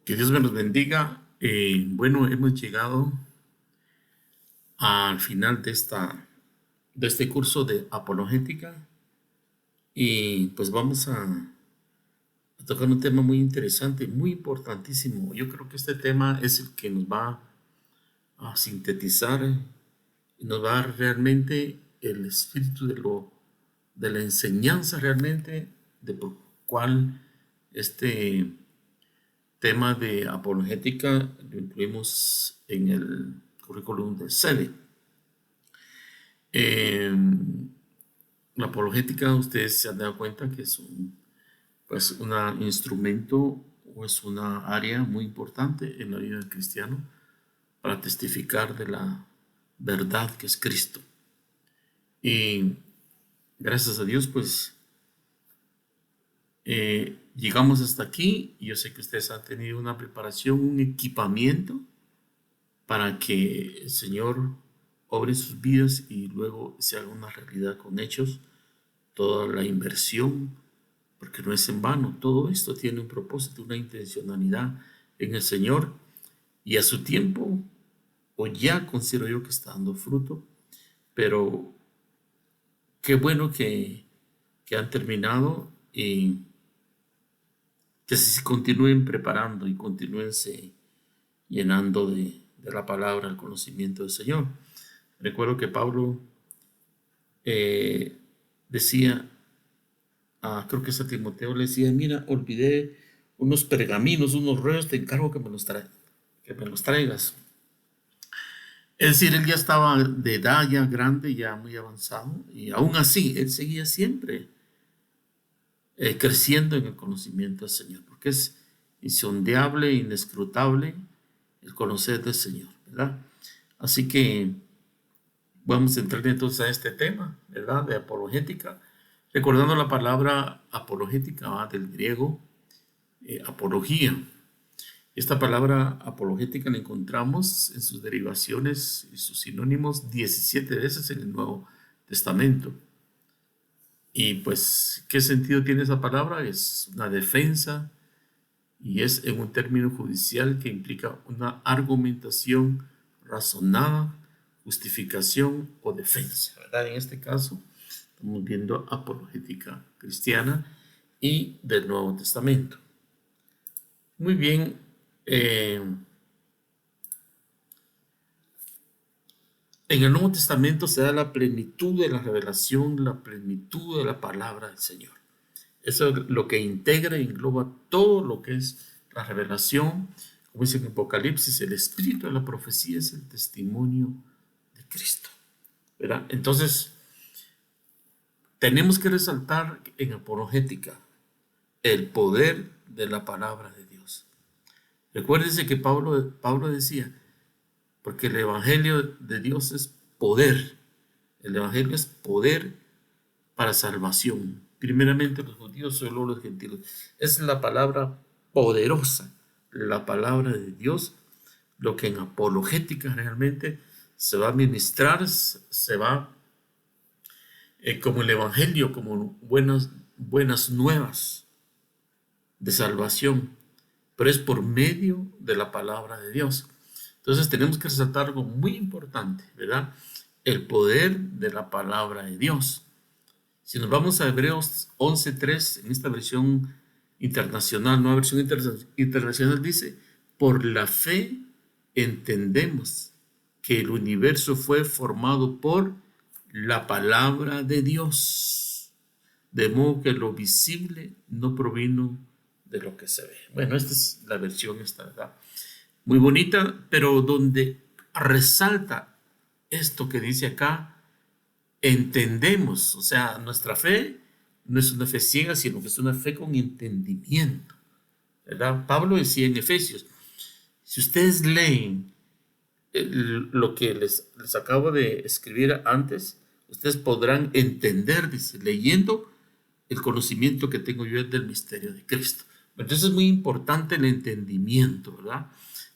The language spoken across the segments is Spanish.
Que Dios me los bendiga. Bueno, hemos llegado al final de este curso de apologética y pues vamos a tocar un tema muy interesante, muy importantísimo. Yo creo que este tema es el que nos va a sintetizar y nos va a dar realmente el espíritu de la enseñanza realmente de por cuál este tema de apologética lo incluimos en el currículum de SEDE. La apologética, ustedes se han dado cuenta que es pues un instrumento o es una área muy importante en la vida del cristiano para testificar de la verdad que es Cristo. Y gracias a Dios, pues llegamos hasta aquí. Yo sé que ustedes han tenido una preparación, un equipamiento para que el Señor obre sus vidas y luego se haga una realidad con hechos, toda la inversión, porque no es en vano, todo esto tiene un propósito, una intencionalidad en el Señor y a su tiempo, o ya considero yo que está dando fruto, pero qué bueno que han terminado y que se continúen preparando y continúense llenando de la palabra, el conocimiento del Señor. Recuerdo que Pablo decía, creo que es a Timoteo, le decía, mira, olvidé unos pergaminos, unos rollos, te encargo que me los traigas. Es decir, él ya estaba de edad ya grande, ya muy avanzado, y aún así, él seguía siempre creciendo en el conocimiento del Señor, porque es insondeable, inescrutable el conocer del Señor, ¿verdad? Así que vamos a entrar entonces a este tema, ¿verdad? De apologética, recordando la palabra apologética, ¿va? Del griego apología. Esta palabra apologética la encontramos en sus derivaciones y sus sinónimos 17 veces en el Nuevo Testamento. Y pues, ¿qué sentido tiene esa palabra? Es una defensa y es en un término judicial que implica una argumentación razonada, justificación o defensa, ¿verdad? En este caso, estamos viendo apologética cristiana y del Nuevo Testamento. Muy bien. En el Nuevo Testamento se da la plenitud de la revelación, la plenitud de la palabra del Señor. Eso es lo que integra y engloba todo lo que es la revelación. Como dice en Apocalipsis, el espíritu de la profecía es el testimonio de Cristo, ¿verdad? Entonces, tenemos que resaltar en apologética el poder de la palabra de Dios. Recuérdense que Pablo decía, porque el evangelio de Dios es poder. El evangelio es poder para salvación. Primeramente los judíos y luego los gentiles. Es la palabra poderosa, la palabra de Dios, lo que en apologética realmente se va a ministrar, se va como el evangelio, como buenas nuevas de salvación, pero es por medio de la palabra de Dios. Entonces tenemos que resaltar algo muy importante, ¿verdad? El poder de la palabra de Dios. Si nos vamos a Hebreos 11:3, en esta versión internacional, nueva versión internacional, dice, por la fe entendemos que el universo fue formado por la palabra de Dios, de modo que lo visible no provino de lo que se ve. Bueno, esta es la versión esta, ¿verdad? Muy bonita, pero donde resalta esto que dice acá, entendemos, o sea, nuestra fe no es una fe ciega, sino que es una fe con entendimiento, ¿verdad? Pablo decía en Efesios, si ustedes leen lo que les acabo de escribir antes, ustedes podrán entender, dice, leyendo el conocimiento que tengo yo del misterio de Cristo. Entonces es muy importante el entendimiento, ¿verdad?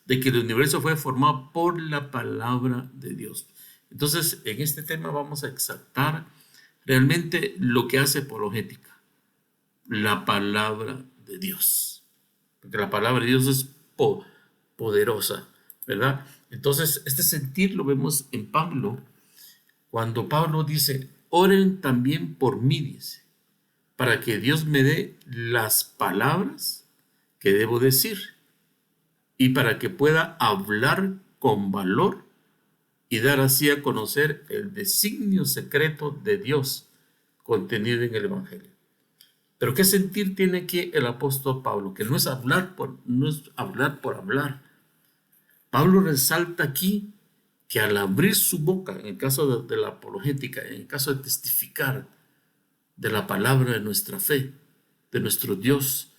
De que el universo fue formado por la palabra de Dios. Entonces, en este tema vamos a exaltar realmente lo que hace apologética, la palabra de Dios. Porque la palabra de Dios es poderosa, ¿verdad? Entonces, este sentir lo vemos en Pablo, cuando Pablo dice, oren también por mí, dice, para que Dios me dé las palabras que debo decir y para que pueda hablar con valor y dar así a conocer el designio secreto de Dios contenido en el Evangelio. Pero ¿qué sentir tiene aquí el apóstol Pablo? Que no es hablar por hablar. Pablo resalta aquí que al abrir su boca, en el caso de la apologética, en el caso de testificar de la palabra de nuestra fe, de nuestro Dios,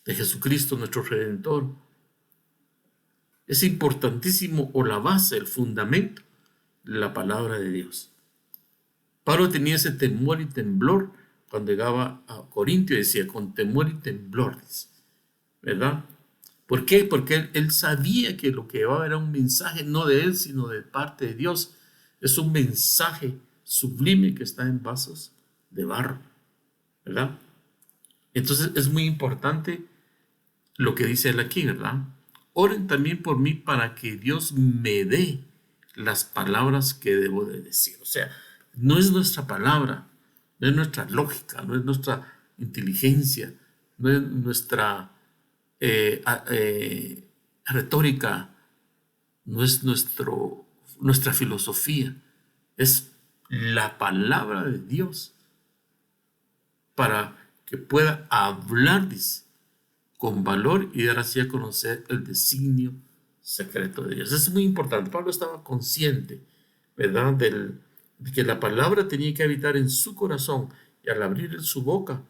de Jesucristo, nuestro Redentor, es importantísimo, o la base, el fundamento, la palabra de Dios. Pablo tenía ese temor y temblor cuando llegaba a Corintio, decía, con temor y temblor, ¿verdad? ¿Por qué? Porque él sabía que lo que llevaba era un mensaje no de él, sino de parte de Dios. Es un mensaje sublime que está en vasos de barro, ¿verdad? Entonces es muy importante lo que dice él aquí, ¿verdad? Oren también por mí para que Dios me dé las palabras que debo de decir. O sea, no es nuestra palabra, no es nuestra lógica, no es nuestra inteligencia, no es nuestra retórica, no es nuestra filosofía, es la palabra de Dios para que pueda hablar, dice, con valor y dar así a conocer el designio secreto de Dios. Es muy importante. Pablo estaba consciente, ¿verdad?, de que la palabra tenía que habitar en su corazón y al abrir en su boca,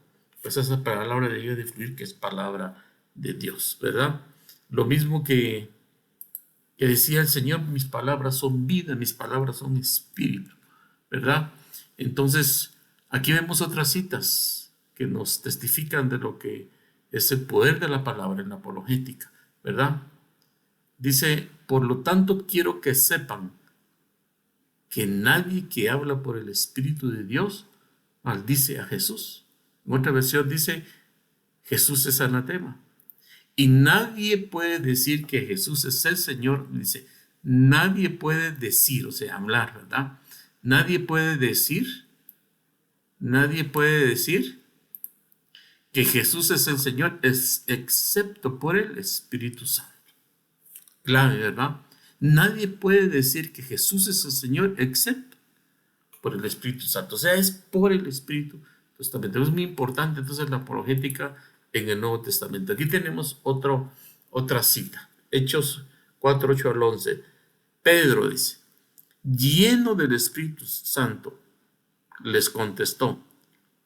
pues esa palabra debía de fluir, que es palabra de Dios, ¿verdad? Lo mismo que decía el Señor, mis palabras son vida, mis palabras son espíritu, ¿verdad? Entonces, aquí vemos otras citas que nos testifican de lo que es el poder de la palabra en la apologética, ¿verdad? Dice, por lo tanto quiero que sepan que nadie que habla por el Espíritu de Dios maldice a Jesús. En otra versión dice, Jesús es anatema. Y nadie puede decir que Jesús es el Señor, dice, nadie puede decir, o sea, hablar, ¿verdad? Nadie puede decir que Jesús es el Señor, excepto por el Espíritu Santo. Clave, ¿verdad? Nadie puede decir que Jesús es el Señor, excepto por el Espíritu Santo. O sea, es por el Espíritu Testamento. Es muy importante entonces la apologética en el Nuevo Testamento. Aquí tenemos otra cita. Hechos 4, 8 al 11. Pedro dice, lleno del Espíritu Santo, les contestó.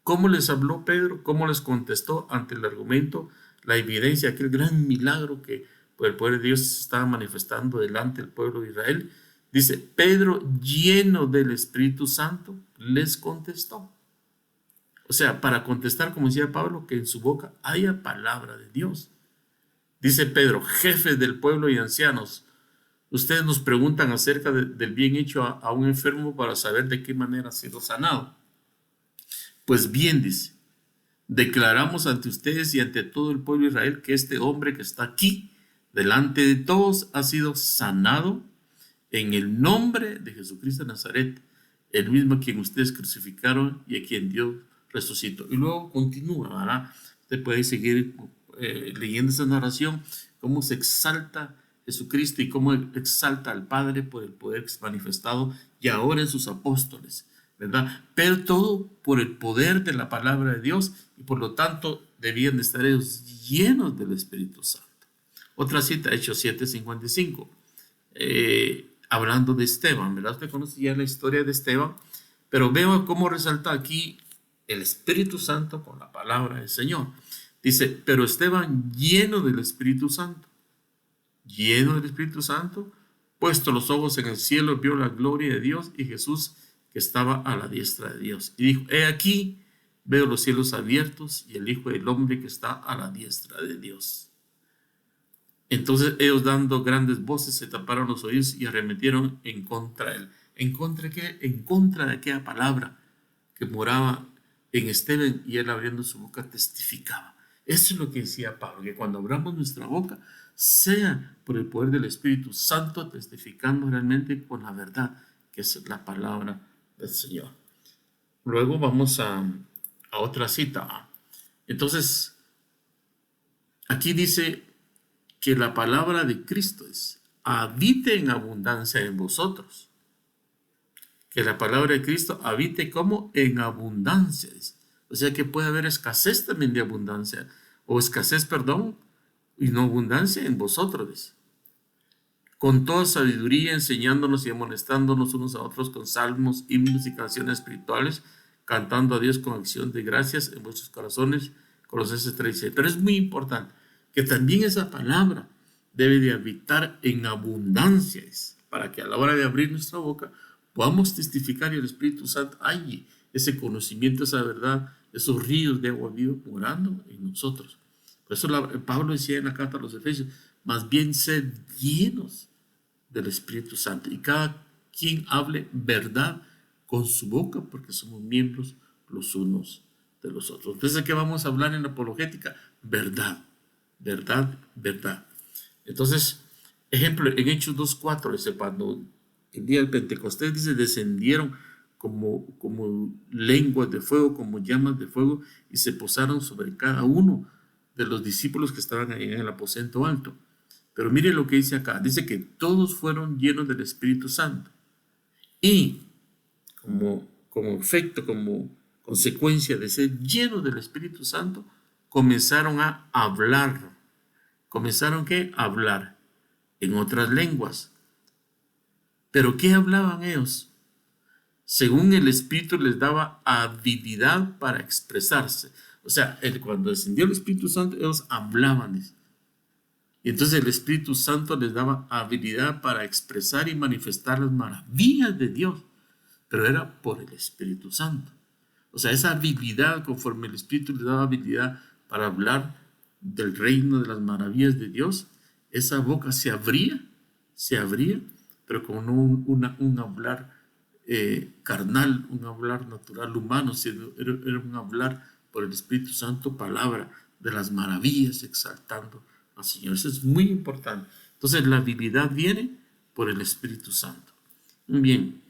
¿Cómo les habló Pedro? ¿Cómo les contestó ante el argumento, la evidencia, aquel gran milagro que por el poder de Dios se estaba manifestando delante del pueblo de Israel? Dice, Pedro, lleno del Espíritu Santo, les contestó. O sea, para contestar, como decía Pablo, que en su boca haya palabra de Dios. Dice Pedro, jefes del pueblo y ancianos, ustedes nos preguntan acerca del bien hecho a un enfermo para saber de qué manera ha sido sanado. Pues bien, dice, declaramos ante ustedes y ante todo el pueblo de Israel que este hombre que está aquí, delante de todos, ha sido sanado en el nombre de Jesucristo de Nazaret, el mismo a quien ustedes crucificaron y a quien Dios resucitó. Y luego continúa, ¿verdad? Usted puede seguir leyendo esa narración, cómo se exalta Jesucristo y cómo exalta al Padre por el poder que es manifestado y ahora en sus apóstoles, ¿verdad? Pero todo por el poder de la palabra de Dios y por lo tanto debían de estar ellos llenos del Espíritu Santo. Otra cita, Hechos 7:55. Hablando de Esteban, ¿verdad? Usted conoce ya la historia de Esteban, pero veo cómo resalta aquí el Espíritu Santo con la palabra del Señor. Dice, pero Esteban lleno del Espíritu Santo, puesto los ojos en el cielo, vio la gloria de Dios y Jesús que estaba a la diestra de Dios. Y dijo, he aquí, veo los cielos abiertos y el Hijo del Hombre que está a la diestra de Dios. Entonces ellos dando grandes voces se taparon los oídos y arremetieron en contra de él. ¿En contra de qué? En contra de aquella palabra que moraba en Esteban y él abriendo su boca testificaba. Eso es lo que decía Pablo, que cuando abramos nuestra boca, sea por el poder del Espíritu Santo, testificando realmente con la verdad, que es la palabra del Señor. Luego vamos a otra cita. Entonces, aquí dice que la palabra de Cristo es, habite en abundancia en vosotros. Que la palabra de Cristo habite como en abundancia. O sea que puede haber escasez también de abundancia, o escasez, perdón, y no abundancia en vosotros. Con toda sabiduría, enseñándonos y amonestándonos unos a otros con salmos, himnos y canciones espirituales, cantando a Dios con acción de gracias en vuestros corazones. Colosenses 3:6. Pero es muy importante que también esa palabra debe de habitar en abundancia, para que a la hora de abrir nuestra boca podamos testificar y el Espíritu Santo hay ese conocimiento, esa verdad, esos ríos de agua viva morando en nosotros. Por eso Pablo decía en la carta a los Efesios, más bien sed llenos del Espíritu Santo, y cada quien hable verdad con su boca, porque somos miembros los unos de los otros. Entonces, ¿de qué vamos a hablar en la apologética? Verdad, verdad, verdad. Entonces, ejemplo, en Hechos 2:4 dice, cuando el día del Pentecostés, dice, descendieron como lenguas de fuego, como llamas de fuego, y se posaron sobre cada uno de los discípulos que estaban ahí en el aposento alto. Pero mire lo que dice acá. Dice que todos fueron llenos del Espíritu Santo. Y como efecto, como consecuencia de ser llenos del Espíritu Santo, comenzaron a hablar. ¿Comenzaron qué? A hablar en otras lenguas. ¿Pero qué hablaban ellos? Según el Espíritu les daba habilidad para expresarse. O sea, cuando descendió el Espíritu Santo, ellos hablaban. Y entonces el Espíritu Santo les daba habilidad para expresar y manifestar las maravillas de Dios, pero era por el Espíritu Santo. O sea, esa habilidad, conforme el Espíritu les daba habilidad para hablar del reino, de las maravillas de Dios, esa boca se abría, pero como no un hablar carnal, un hablar natural humano, sino era un hablar por el Espíritu Santo, palabra de las maravillas, exaltando al Señor. Eso es muy importante. Entonces, la habilidad viene por el Espíritu Santo. Bien,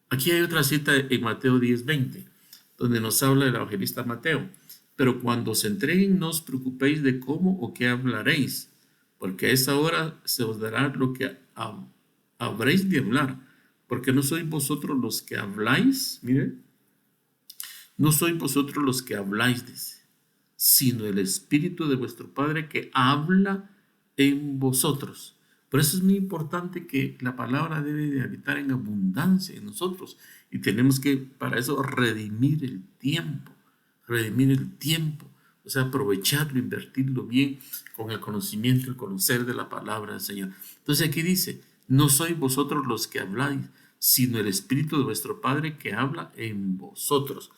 aquí hay otra cita en Mateo 10:20, donde nos habla el evangelista Mateo. Pero cuando os entreguen, no os preocupéis de cómo o qué hablaréis, porque a esa hora se os dará lo que habréis de hablar, porque no sois vosotros los que habláis, miren, no sois vosotros los que habláis, dice, sino el Espíritu de vuestro Padre que habla en vosotros. Por eso es muy importante que la palabra debe de habitar en abundancia en nosotros, y tenemos que para eso redimir el tiempo, o sea, aprovecharlo, invertirlo bien con el conocimiento, el conocer de la palabra del Señor. Entonces aquí dice, no sois vosotros los que habláis, sino el Espíritu de vuestro Padre que habla en vosotros.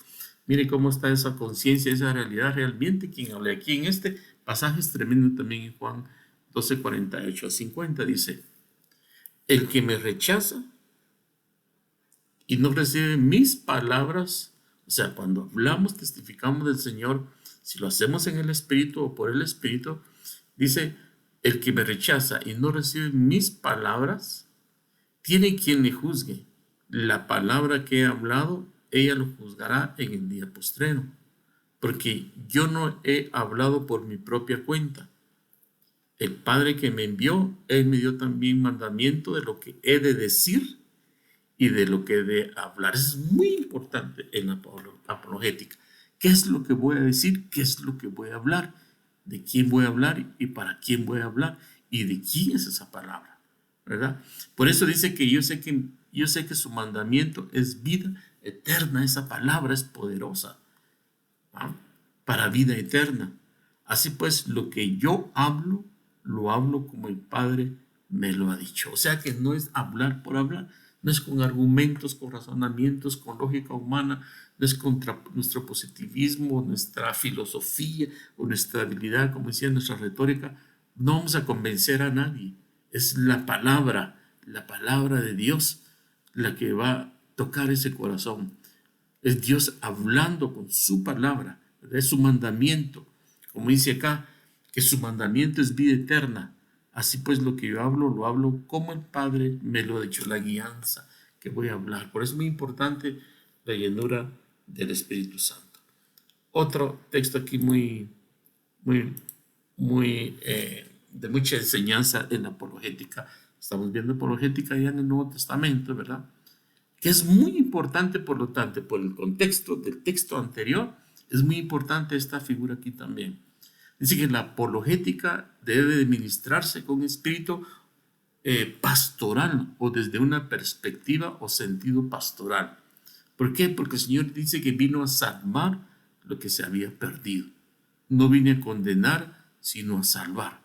Mire cómo está esa conciencia, esa realidad realmente. Quien habla aquí en este pasaje es tremendo también en Juan 12:48-50. Dice, el que me rechaza y no recibe mis palabras, o sea, cuando hablamos, testificamos del Señor, si lo hacemos en el Espíritu o por el Espíritu, dice, el que me rechaza y no recibe mis palabras, tiene quien le juzgue. La palabra que he hablado, ella lo juzgará en el día postrero, porque yo no he hablado por mi propia cuenta. El Padre que me envió, Él me dio también mandamiento de lo que he de decir y de lo que he de hablar. Eso es muy importante en la apologética. ¿Qué es lo que voy a decir? ¿Qué es lo que voy a hablar? ¿De quién voy a hablar y para quién voy a hablar? ¿Y de quién es esa palabra? ¿Verdad? Por eso dice que yo sé que su mandamiento es vida eterna. Esa palabra es poderosa, ¿ah? Para vida eterna. Así pues, lo que yo hablo, lo hablo como el Padre me lo ha dicho. O sea que no es hablar por hablar, no es con argumentos, con razonamientos, con lógica humana, no es contra nuestro positivismo, nuestra filosofía o nuestra habilidad, como decía, nuestra retórica. No vamos a convencer a nadie. Es la palabra de Dios la que va a tocar ese corazón. Es Dios hablando con su palabra, es su mandamiento. como dice acá, que su mandamiento es vida eterna. Así pues, lo que yo hablo, lo hablo como el Padre me lo ha dicho, la guianza que voy a hablar. Por eso es muy importante la llenura del Espíritu Santo. Otro texto aquí muy, de mucha enseñanza en la apologética. Estamos viendo apologética ya en el Nuevo Testamento, ¿verdad? Que es muy importante, por lo tanto, por el contexto del texto anterior, es muy importante esta figura aquí también. Dice que la apologética debe de ministrarse con espíritu pastoral o desde una perspectiva o sentido pastoral. ¿Por qué? Porque el Señor dice que vino a salvar lo que se había perdido. No vine a condenar, sino a salvar.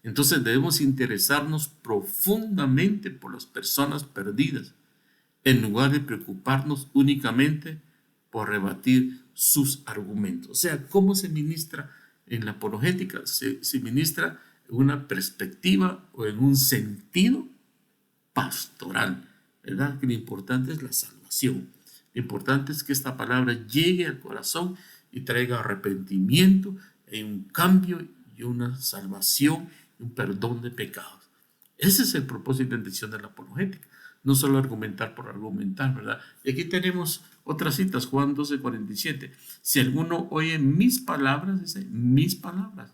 Entonces debemos interesarnos profundamente por las personas perdidas, en lugar de preocuparnos únicamente por rebatir sus argumentos. O sea, ¿cómo se ministra en la apologética? Se ministra en una perspectiva o en un sentido pastoral, ¿verdad? Que lo importante es la salvación. Lo importante es que esta palabra llegue al corazón y traiga arrepentimiento, y un cambio y una salvación, y un perdón de pecados. Ese es el propósito y intención de la apologética. No solo argumentar por argumentar, ¿verdad? Y aquí tenemos otras citas, Juan 12:47. Si alguno oye mis palabras, dice, mis palabras,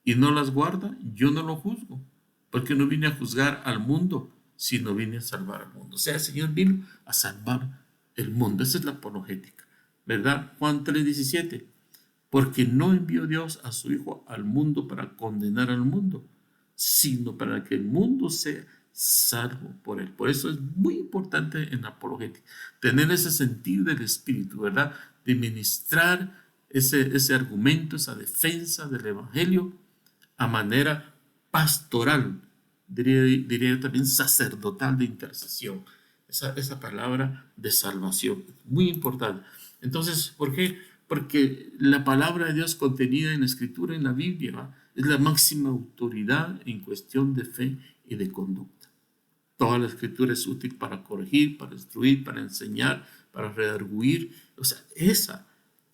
y no las guarda, yo no lo juzgo, porque no vine a juzgar al mundo, sino vine a salvar al mundo. O sea, el Señor vino a salvar el mundo. Esa es la apologética, ¿verdad? Juan 3:17. Porque no envió Dios a su Hijo al mundo para condenar al mundo, sino para que el mundo sea salvo por él. Por eso es muy importante en la apologética tener ese sentido del Espíritu, ¿verdad? De ministrar ese argumento, esa defensa del Evangelio a manera pastoral, diría también sacerdotal de intercesión. Esa palabra de salvación, muy importante. Entonces, ¿por qué? Porque la palabra de Dios contenida en la Escritura, en la Biblia, ¿va? Es la máxima autoridad en cuestión de fe y de conducta. Toda la Escritura es útil para corregir, para instruir, para enseñar, para redarguir. O sea, esa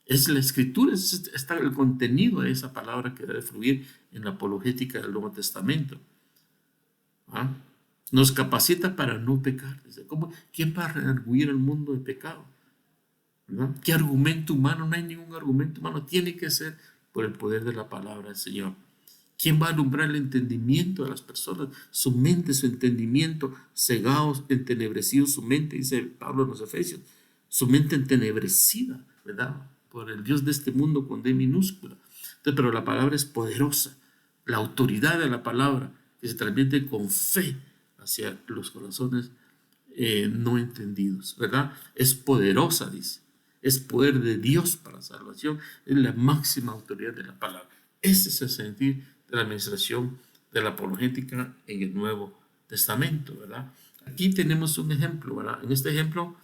es la Escritura, está el contenido de esa palabra que debe fluir en la apologética del Nuevo Testamento. ¿Ah? Nos capacita para no pecar. ¿Quién va a redarguir al mundo de pecado? ¿Verdad? ¿Qué argumento humano? No hay ningún argumento humano. Tiene que ser por el poder de la palabra del Señor. ¿Quién va a alumbrar el entendimiento de las personas? Su mente, su entendimiento, cegados, entenebrecidos, su mente, dice Pablo en los Efesios, su mente entenebrecida, ¿verdad? Por el Dios de este mundo con D minúscula. Entonces, pero la palabra es poderosa. La autoridad de la palabra que se transmite con fe hacia los corazones no entendidos, ¿verdad? Es poderosa, dice. Es poder de Dios para salvación. Es la máxima autoridad de la palabra. Ese es el sentir de la administración de la apologética en el Nuevo Testamento, ¿verdad? Aquí tenemos un ejemplo, ¿verdad? En este ejemplo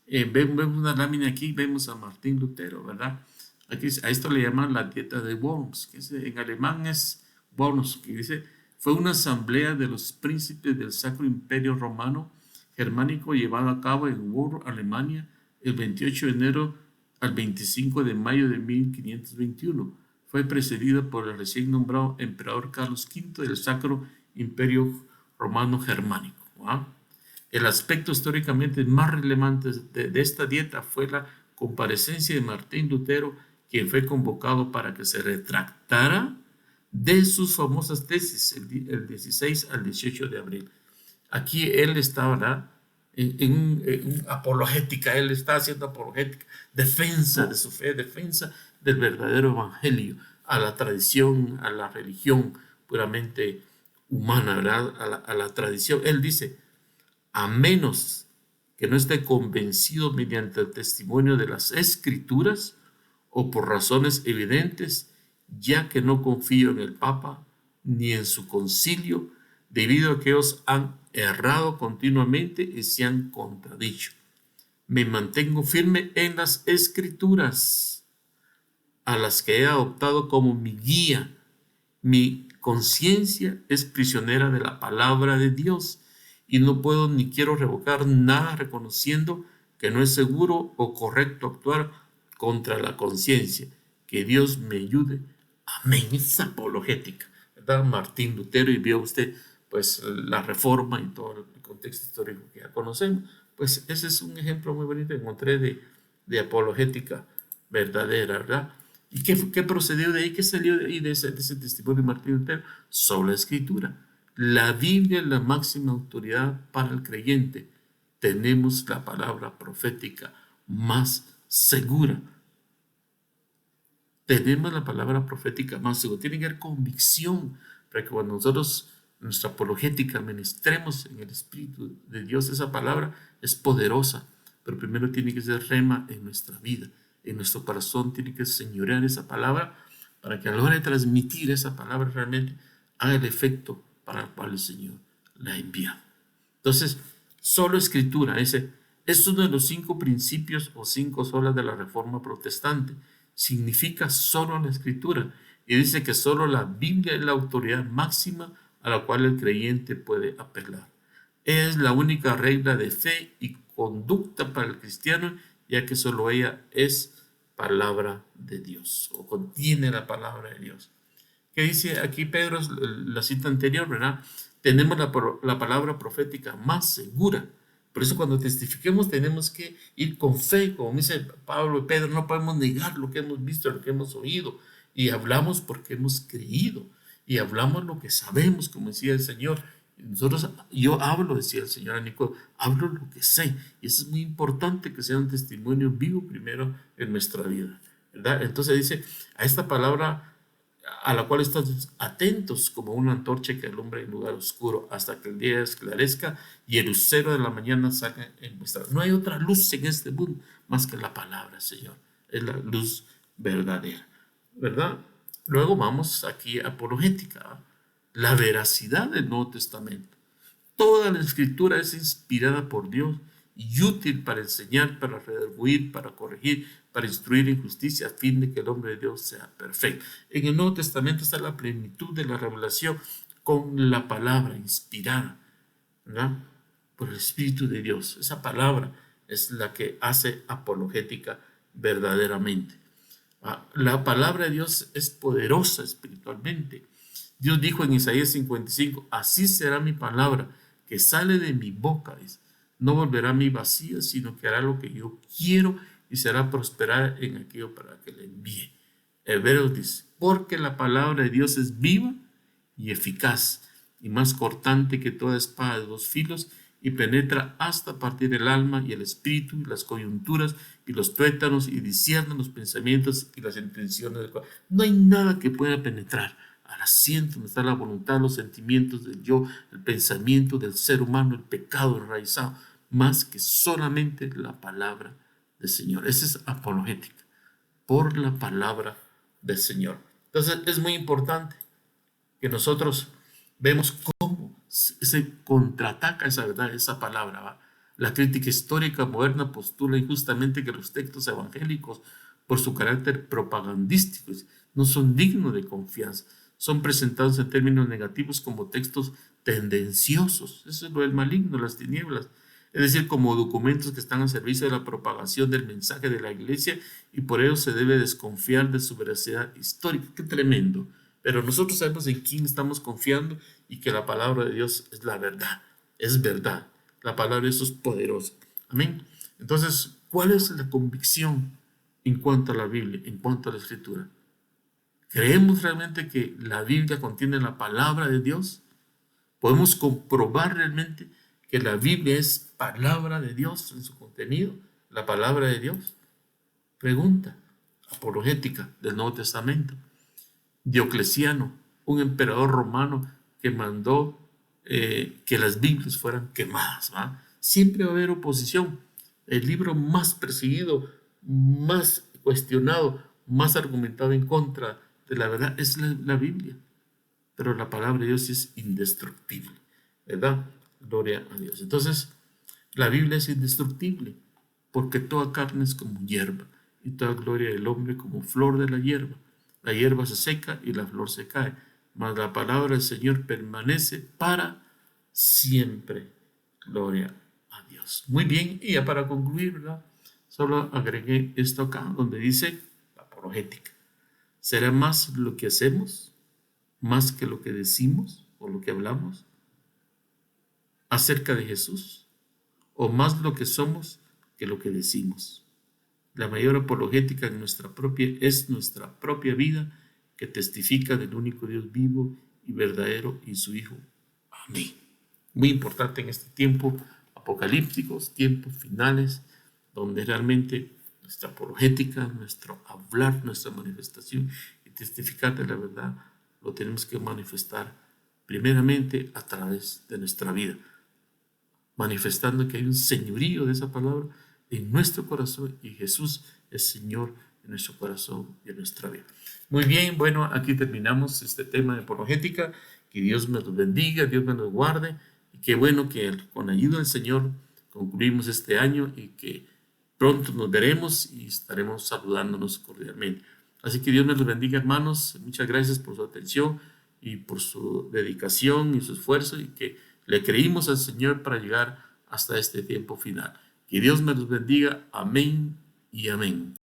vemos una lámina aquí, vemos a Martín Lutero, ¿verdad? Aquí a esto le llaman la dieta de Worms, que en alemán es Worms, que dice, fue una asamblea de los príncipes del Sacro Imperio Romano Germánico llevada a cabo en Worms, Alemania, el 28 de enero al 25 de mayo de 1521. Fue precedida por el recién nombrado emperador Carlos V del Sacro Imperio Romano Germánico. ¿Ah? El aspecto históricamente más relevante de esta dieta fue la comparecencia de Martín Lutero, quien fue convocado para que se retractara de sus famosas tesis el 16 al 18 de abril. Aquí él está, ¿verdad? En apologética, él está haciendo apologética, defensa de su fe, defensa del verdadero evangelio, a la tradición, a la religión puramente humana, ¿verdad? A la tradición. Él dice, a menos que no esté convencido mediante el testimonio de las Escrituras o por razones evidentes, ya que no confío en el Papa ni en su concilio, debido a que ellos han errado continuamente y se han contradicho. Me mantengo firme en las Escrituras, a las que he adoptado como mi guía. Mi conciencia es prisionera de la palabra de Dios y no puedo ni quiero revocar nada reconociendo que no es seguro o correcto actuar contra la conciencia. Que Dios me ayude Amén, es apologética, ¿verdad? Martín Lutero, y vio usted pues la reforma y todo el contexto histórico que ya conocemos. Pues ese es un ejemplo muy bonito que encontré de apologética verdadera, ¿verdad? ¿Y qué procedió de ahí? ¿Qué salió de ahí de ese testimonio de Martín Lutero? Sola escritura. La Biblia es la máxima autoridad para el creyente. Tenemos la palabra profética más segura. Tenemos la palabra profética más segura. Tiene que haber convicción para que cuando nosotros, nuestra apologética, ministremos en el Espíritu de Dios, esa palabra es poderosa. Pero primero tiene que ser rema en nuestra vida. En nuestro corazón tiene que señorear esa palabra para que a la hora de transmitir esa palabra realmente haga el efecto para el cual el Señor la ha enviado. Entonces, solo escritura, ese es uno de los 5 principios o 5 solas de la Reforma Protestante. Significa solo la escritura y dice que solo la Biblia es la autoridad máxima a la cual el creyente puede apelar. Es la única regla de fe y conducta para el cristiano, ya que solo ella es palabra de Dios o contiene la palabra de Dios. ¿Qué dice aquí Pedro? La cita anterior, ¿verdad? Tenemos la palabra profética más segura. Por eso cuando testifiquemos tenemos que ir con fe, como dice Pablo y Pedro, no podemos negar lo que hemos visto, lo que hemos oído. Y hablamos porque hemos creído. Y hablamos lo que sabemos, como decía el Señor. Nosotros, yo hablo, decía el Señor a Nicodemo, hablo lo que sé. Y eso es muy importante, que sea un testimonio vivo primero en nuestra vida, ¿verdad? Entonces dice, a esta palabra a la cual estás atentos como una antorcha que alumbra en lugar oscuro hasta que el día esclarezca y el lucero de la mañana salga en vuestra. No hay otra luz en este mundo más que la palabra, Señor. Es la luz verdadera, ¿verdad? Luego vamos aquí a apologética, la veracidad del Nuevo Testamento. Toda la escritura es inspirada por Dios y útil para enseñar, para redarguir, para corregir, para instruir en justicia, a fin de que el hombre de Dios sea perfecto. En el Nuevo Testamento está la plenitud de la revelación con la palabra inspirada, ¿verdad? Por el Espíritu de Dios. Esa palabra es la que hace apologética verdaderamente. La palabra de Dios es poderosa espiritualmente. Dios dijo en Isaías 55, así será mi palabra que sale de mi boca. No volverá a mí vacía, sino que hará lo que yo quiero y será prosperar en aquello para que le envíe. Hebreos dice, porque la palabra de Dios es viva y eficaz y más cortante que toda espada de 2 filos y penetra hasta partir el alma y el espíritu y las coyunturas y los tuétanos y discierne los pensamientos y las intenciones del corazón. No hay nada que pueda penetrar al asiento donde está la voluntad, los sentimientos del yo, el pensamiento del ser humano, el pecado enraizado, más que solamente la palabra del Señor. Esa es apologética, por la palabra del Señor. Entonces es muy importante que nosotros vemos cómo se contraataca esa verdad, esa palabra. ¿Va? La crítica histórica moderna postula injustamente que los textos evangélicos, por su carácter propagandístico, no son dignos de confianza. Son presentados en términos negativos como textos tendenciosos. Eso es lo del maligno, las tinieblas. Es decir, como documentos que están al servicio de la propagación del mensaje de la iglesia y por ello se debe desconfiar de su veracidad histórica. Qué tremendo. Pero nosotros sabemos en quién estamos confiando y que la palabra de Dios es la verdad. Es verdad. La palabra de Dios es poderosa. Amén. Entonces, ¿cuál es la convicción en cuanto a la Biblia, en cuanto a la Escritura? ¿Creemos realmente que la Biblia contiene la palabra de Dios? ¿Podemos comprobar realmente que la Biblia es palabra de Dios en su contenido? ¿La palabra de Dios? Pregunta apologética del Nuevo Testamento. Diocleciano, un emperador romano que mandó que las Biblias fueran quemadas. ¿Va? Siempre va a haber oposición. El libro más perseguido, más cuestionado, más argumentado en contra de la verdad es la Biblia. Pero la palabra de Dios es indestructible, ¿verdad? Gloria a Dios. Entonces, la Biblia es indestructible porque toda carne es como hierba y toda gloria del hombre como flor de la hierba. La hierba se seca y la flor se cae, mas la palabra del Señor permanece para siempre. Gloria a Dios. Muy bien, y ya para concluir, ¿verdad? Solo agregué esto acá, donde dice apologética. ¿Será más lo que hacemos, más que lo que decimos o lo que hablamos acerca de Jesús? ¿O más lo que somos que lo que decimos? La mayor apologética es nuestra propia vida, que testifica del único Dios vivo y verdadero y su Hijo. Amén. Muy importante en este tiempo apocalípticos, tiempos finales, donde realmente nuestra apologética, nuestro hablar, nuestra manifestación y testificar de la verdad, lo tenemos que manifestar primeramente a través de nuestra vida, manifestando que hay un señorío de esa palabra en nuestro corazón y Jesús es Señor en nuestro corazón y en nuestra vida. Muy bien, bueno, aquí terminamos este tema de apologética. Que Dios me los bendiga, Dios me los guarde y qué bueno que con ayuda del Señor concluimos este año y que pronto nos veremos y estaremos saludándonos cordialmente. Así que Dios me los bendiga, hermanos. Muchas gracias por su atención y por su dedicación y su esfuerzo y que le creímos al Señor para llegar hasta este tiempo final. Que Dios me los bendiga. Amén y amén.